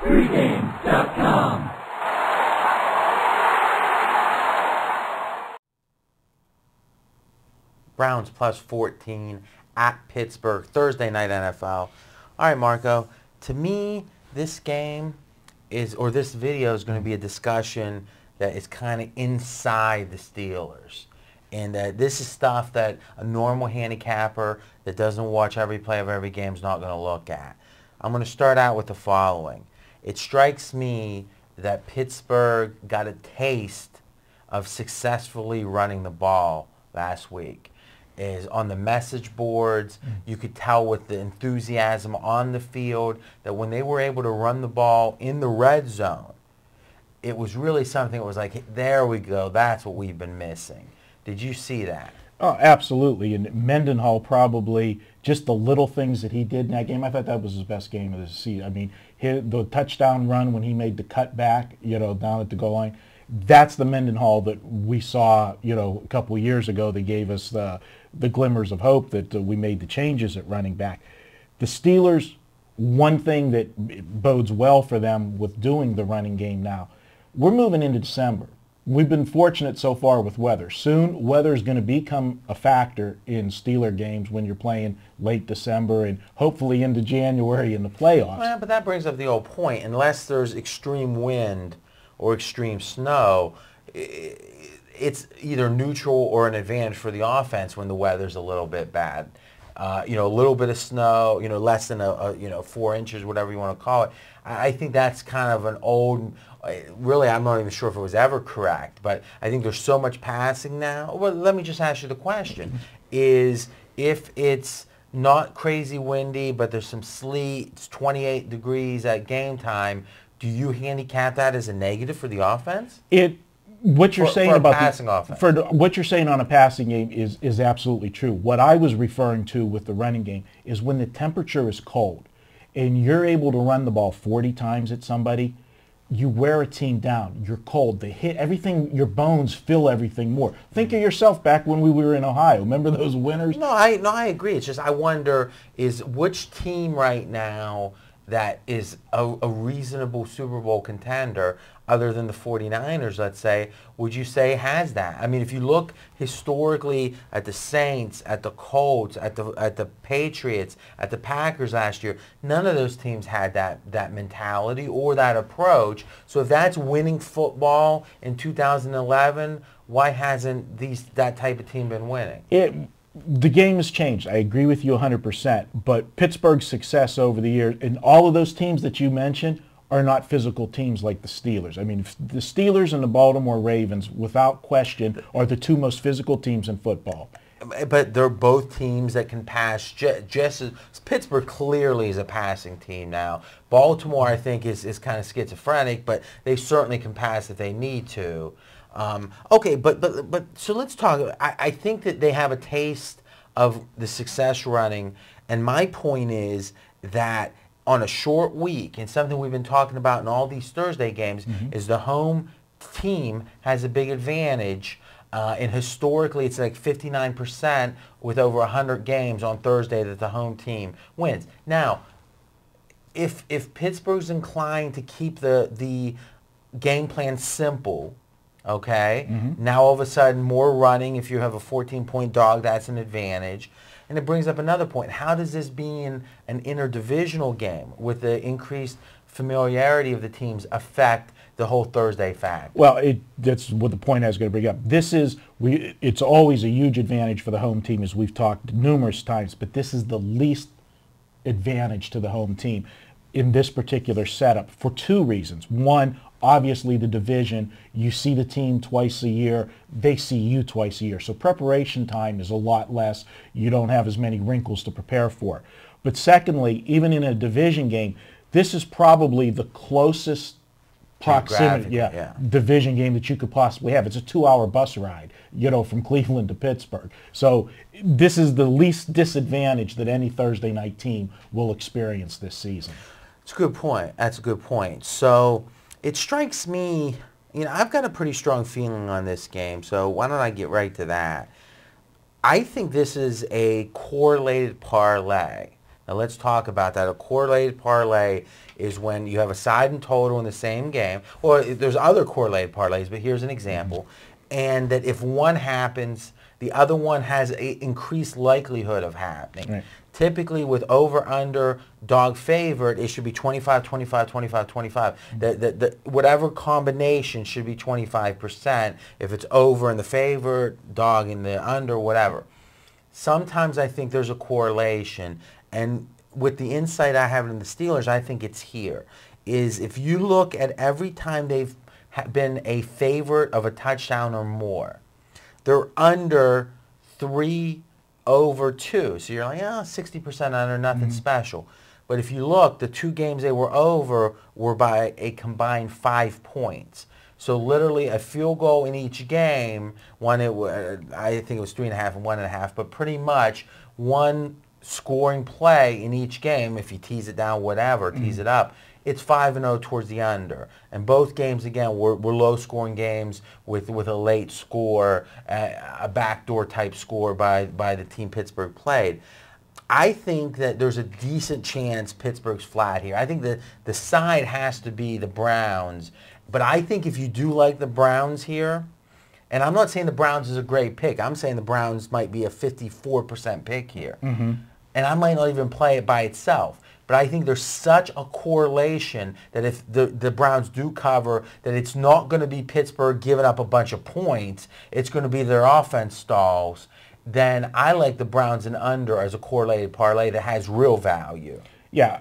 Pregame.com. Browns plus 14 at Pittsburgh, Thursday night NFL. All right, Marco, to me, this game is, or this video is going to be a discussion that is kind of inside the Steelers. And this is stuff that a normal handicapper that doesn't watch every play of every game is not going to look at. I'm going to start out with the following. It strikes me that Pittsburgh got a taste of successfully running the ball last week. Is on the message boards, you could tell with the enthusiasm on the field that when they were able to run the ball in the red zone, it was really something that was like, there we go, that's what we've been missing. Did you see that? Oh, absolutely. And Mendenhall probably, just the little things that he did in that game, I thought that was his best game of the season. I mean, the touchdown run when he made the cutback, down at the goal line, that's the Mendenhall that we saw, a couple of years ago that gave us the glimmers of hope that we made the changes at running back. The Steelers, one thing that bodes well for them with doing the running game now, we're moving into December. We've been fortunate so far with weather. Soon, weather is going to become a factor in Steeler games when you're playing late December and hopefully into January in the playoffs. Well, but that brings up the old point. Unless there's extreme wind or extreme snow, it's either neutral or an advantage for the offense when the weather's a little bit bad. A little bit of snow, less than 4 inches, whatever you want to call it. I think that's kind of an old, really, I'm not even sure if it was ever correct, but I think there's so much passing now. Well, let me just ask you the question. Is if it's not crazy windy, but there's some sleet, it's 28 degrees at game time, do you handicap that as a negative for the offense? What you're saying about passing offense. What you're saying on a passing game is absolutely true. What I was referring to with the running game is when the temperature is cold and you're able to run the ball 40 times at somebody, you wear a team down. You're cold. They hit everything. Your bones feel everything more. Think of yourself back when we were in Ohio. Remember those winters? No, I agree. It's just I wonder is which team right now that is a reasonable Super Bowl contender other than the 49ers, let's say, would you say has that? I mean, if you look historically at the Saints, at the Colts, at the Patriots, at the Packers last year, none of those teams had that mentality or that approach. So if that's winning football in 2011, why hasn't that type of team been winning? The game has changed. I agree with you 100%. But Pittsburgh's success over the years, and all of those teams that you mentioned, are not physical teams like the Steelers. I mean, the Steelers and the Baltimore Ravens, without question, are the two most physical teams in football. But they're both teams that can pass just as Pittsburgh clearly is a passing team now. Baltimore, I think, is kind of schizophrenic, but they certainly can pass if they need to. Okay, but so let's talk. I think that they have a taste of the success running, and my point is that on a short week, and something we've been talking about in all these Thursday games, is the home team has a big advantage. And historically, it's like 59% with over 100 games on Thursday that the home team wins. Now, if Pittsburgh's inclined to keep the game plan simple, okay, now all of a sudden more running. If you have a 14-point dog, that's an advantage. And it brings up another point. How does this being an interdivisional game with the increased familiarity of the teams affect the whole Thursday fact? Well, that's what the point I was going to bring up. It's always a huge advantage for the home team, as we've talked numerous times, but this is the least advantage to the home team in this particular setup for two reasons. One, obviously the division, you see the team twice a year, they see you twice a year. So preparation time is a lot less. You don't have as many wrinkles to prepare for. But secondly, even in a division game, this is probably the closest proximity, division game that you could possibly have. It's a 2-hour bus ride, from Cleveland to Pittsburgh. So this is the least disadvantage that any Thursday night team will experience this season. It's a good point. That's a good point. So it strikes me, I've got a pretty strong feeling on this game, so why don't I get right to that? I think this is a correlated parlay. Now let's talk about that. A correlated parlay is when you have a side and total in the same game, or there's other correlated parlays, but here's an example, and that if one happens, the other one has an increased likelihood of happening. Right. Typically with over-under dog favorite, it should be 25, 25, 25, 25. Whatever combination should be 25%. If it's over in the favorite, dog in the under, whatever. Sometimes I think there's a correlation, and with the insight I have in the Steelers, I think it's here, is if you look at every time they've been a favorite of a touchdown or more, they're under 3 over 2. So you're like, 60% under, nothing special. But if you look, the 2 games they were over were by a combined 5 points. So literally a field goal in each game, I think it was 3.5 and 1.5, but pretty much one scoring play in each game, if you tease it down, whatever, tease it up, it's 5-0 towards the under. And both games, again, were low-scoring games with a late score, a backdoor type score by the team Pittsburgh played. I think that there's a decent chance Pittsburgh's flat here. I think the side has to be the Browns. But I think if you do like the Browns here, and I'm not saying the Browns is a great pick. I'm saying the Browns might be a 54% pick here. And I might not even play it by itself. But I think there's such a correlation that if the Browns do cover, that it's not going to be Pittsburgh giving up a bunch of points. It's going to be their offense stalls. Then I like the Browns and under as a correlated parlay that has real value. Yeah.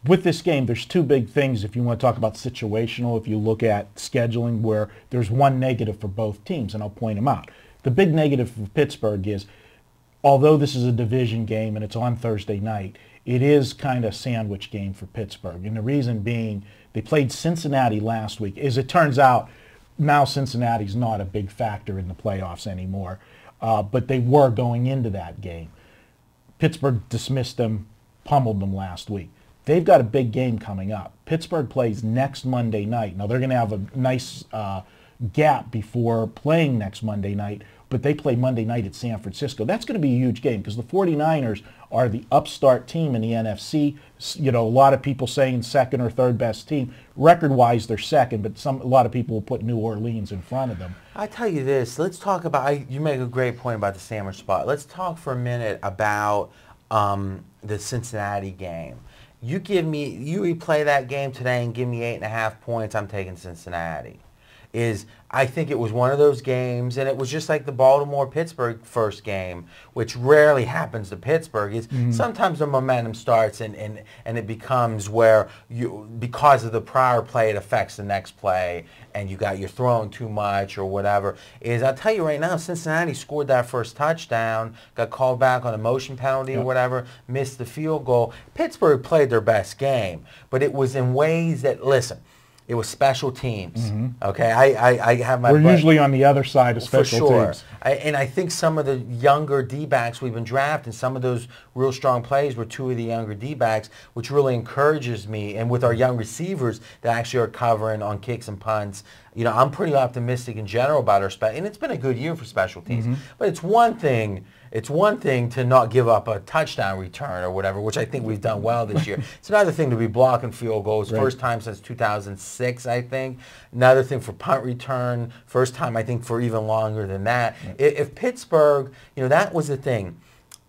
With this game, there's 2 big things if you want to talk about situational, if you look at scheduling, where there's one negative for both teams, and I'll point them out. The big negative for Pittsburgh is, although this is a division game and it's on Thursday night, it is kind of a sandwich game for Pittsburgh. And the reason being, they played Cincinnati last week. As it turns out, now Cincinnati's not a big factor in the playoffs anymore, but they were going into that game. Pittsburgh dismissed them, pummeled them last week. They've got a big game coming up. Pittsburgh plays next Monday night. Now, they're going to have a nice gap before playing next Monday night, but they play Monday night at San Francisco. That's going to be a huge game because the 49ers are the upstart team in the NFC. You know, a lot of people saying second or third best team. Record-wise, they're second, but a lot of people will put New Orleans in front of them. I tell you this, let's talk about, you make a great point about the sandwich spot. Let's talk for a minute about the Cincinnati game. You replay that game today and give me 8.5 points, I'm taking Cincinnati. I think it was one of those games, and it was just like the Baltimore-Pittsburgh first game, which rarely happens to Pittsburgh. Sometimes the momentum starts and it becomes where because of the prior play, it affects the next play, and you're throwing too much or whatever. I'll tell you right now, Cincinnati scored that first touchdown, got called back on a motion penalty or whatever, missed the field goal. Pittsburgh played their best game, but it was in ways that, listen, it was special teams. Okay, I have my. We're usually on the other side of special teams. And I think some of the younger D-backs we've been drafting, some of those real strong plays were 2 of the younger D-backs, which really encourages me. And with our young receivers that actually are covering on kicks and punts, you know, I'm pretty optimistic in general about our and it's been a good year for special teams. But it's one thing to not give up a touchdown return or whatever, which I think we've done well this year. It's another thing to be blocking field goals. Right. First time since 2006, I think. Another thing for punt return. First time, I think, for even longer than that. Right. If Pittsburgh, you know, that was the thing,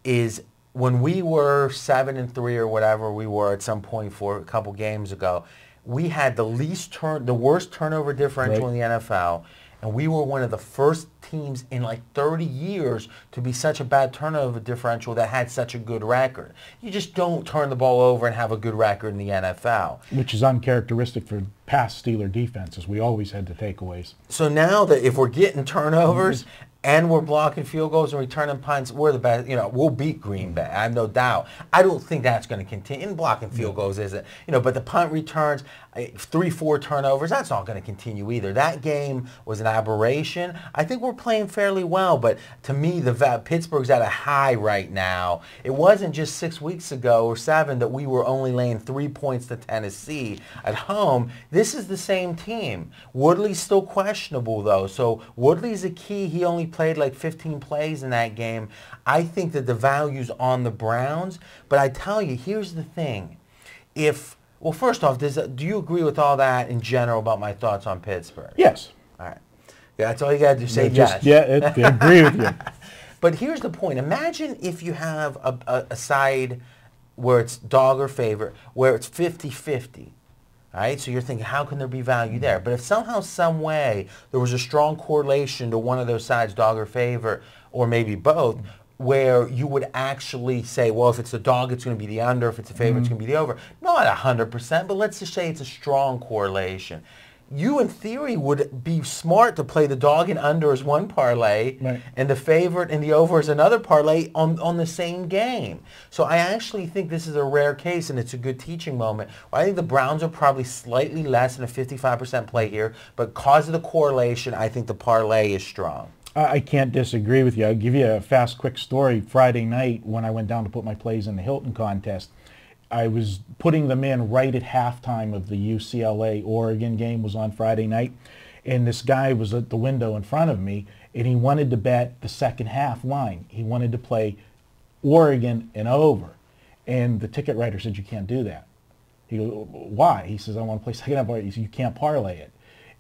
is when we were 7-3 or whatever we were at some point for a couple games ago, we had the worst turnover differential in the NFL. And we were one of the first teams in like 30 years to be such a bad turnover differential that had such a good record. You just don't turn the ball over and have a good record in the NFL. Which is uncharacteristic for past Steeler defenses. We always had the takeaways. So now that if we're getting turnovers and we're blocking field goals and returning punts, we're the best. You know, we'll beat Green Bay. I have no doubt. I don't think that's going to continue. And blocking field goals isn't. You know, but the punt returns, 3-4 turnovers, that's not going to continue either. That game was an aberration. I think we're playing fairly well, but to me, Pittsburgh's at a high right now. It wasn't just 6 weeks ago or 7 that we were only laying 3 points to Tennessee at home. This is the same team. Woodley's still questionable, though. So Woodley's a key. He only played like 15 plays in that game. I think that the value's on the Browns, but I tell you, here's the thing. Well, first off, do you agree with all that in general about my thoughts on Pittsburgh? Yes. All right. Yeah, that's all you got to do, say yes. Yeah, I agree with you. But here's the point. Imagine if you have a side where it's dog or favorite, where it's 50-50. All right, so you're thinking, how can there be value there? But if somehow, some way, there was a strong correlation to one of those sides, dog or favorite, or maybe both, where you would actually say, well, if it's the dog, it's going to be the under. If it's a favorite, it's going to be the over. Not 100%, but let's just say it's a strong correlation. You, in theory, would be smart to play the dog and under as one parlay, right, and the favorite and the over as another parlay on the same game. So I actually think this is a rare case, and it's a good teaching moment. I think the Browns are probably slightly less than a 55% play here, but because of the correlation, I think the parlay is strong. I can't disagree with you. I'll give you a fast, quick story. Friday night, when I went down to put my plays in the Hilton contest, I was putting them in right at halftime of the UCLA-Oregon game was on Friday night, and this guy was at the window in front of me, and he wanted to bet the second half line. He wanted to play Oregon and over, and the ticket writer said, you can't do that. He goes, why? He says, I want to play second half. He says, you can't parlay it.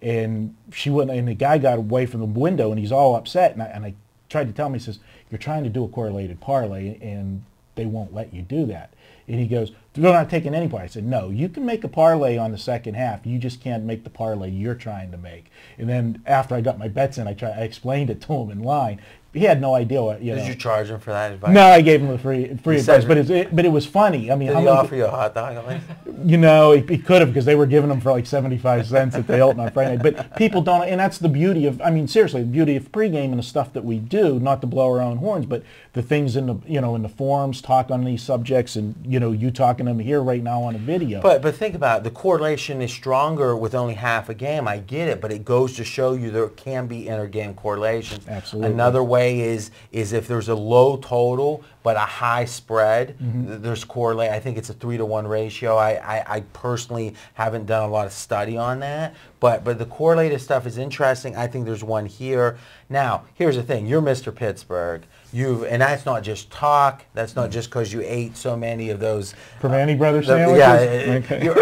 And she wouldn't, and the guy got away from the window, and he's all upset, and I tried to tell him, he says, you're trying to do a correlated parlay, and they won't let you do that. And he goes, they're not taking any parlay. I said, no, you can make a parlay on the second half. You just can't make the parlay you're trying to make. And then after I got my bets in, I explained it to him in line. He had no idea what, Did you charge him for that advice? No, I gave him the free advice, but it was funny. I mean, did he offer you a hot dog at least? You know, he could have, because they were giving them for like 75 cents at the Hilton on Friday night. But people don't, and that's the beauty of, I mean, seriously, the beauty of pregame and the stuff that we do, not to blow our own horns, but the things in the, you know, in the forums, talk on these subjects, and, you know, you talking to them here right now on a video. But think about it. The correlation is stronger with only half a game. I get it, but it goes to show you there can be inter-game correlations. Absolutely. Another way is if there's a low total but a high spread, there's correlate. I think it's a 3-to-1 ratio. I personally haven't done a lot of study on that, but the correlated stuff is interesting. I think there's one here. Now, here's the thing. You're Mr. Pittsburgh. And that's not just talk. That's not just because you ate so many of those Primanti Brothers sandwiches? Yeah, okay. You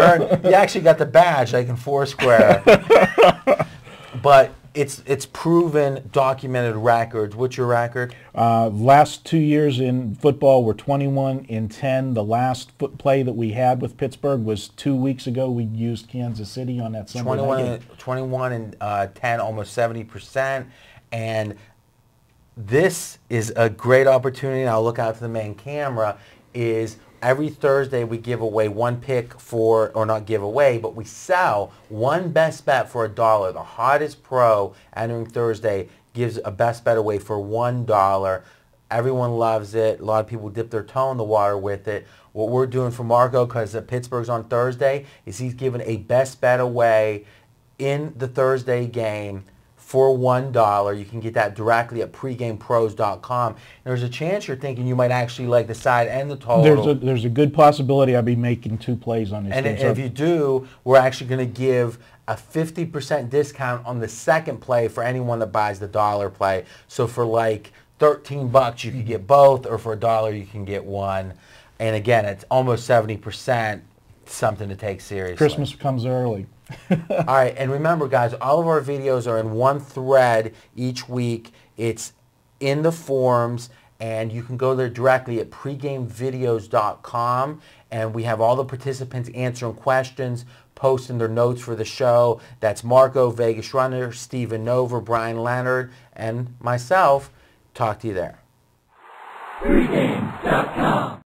actually got the badge like in Foursquare. But it's proven, documented records. What's your record? Last 2 years in football were 21-10. The last play that we had with Pittsburgh was 2 weeks ago. We used Kansas City on that Sunday night. 21-10, almost 70%. And this is a great opportunity, and I'll look out to the main camera, is every Thursday we give away one pick for, or not give away, but we sell one best bet for $1. The hottest pro entering Thursday gives a best bet away for $1. Everyone loves it. A lot of people dip their toe in the water with it. What we're doing for Marco, because Pittsburgh's on Thursday, is he's giving a best bet away in the Thursday game for $1. You can get that directly at pregamepros.com. There's a chance you're thinking you might actually like the side and the total. There's a good possibility I'll be making 2 plays on this and game. If you do, we're actually going to give a 50% discount on the second play for anyone that buys the dollar play. So for like $13 you can get both, or for $1 you can get one. And again, it's almost 70%, something to take seriously. Christmas comes early. All right, and remember, guys, all of our videos are in one thread each week. It's in the forums, and you can go there directly at pregamevideos.com, and we have all the participants answering questions, posting their notes for the show. That's Marco, Vegas Runner, Steven Nova, Brian Leonard, and myself. Talk to you there. Pregame.com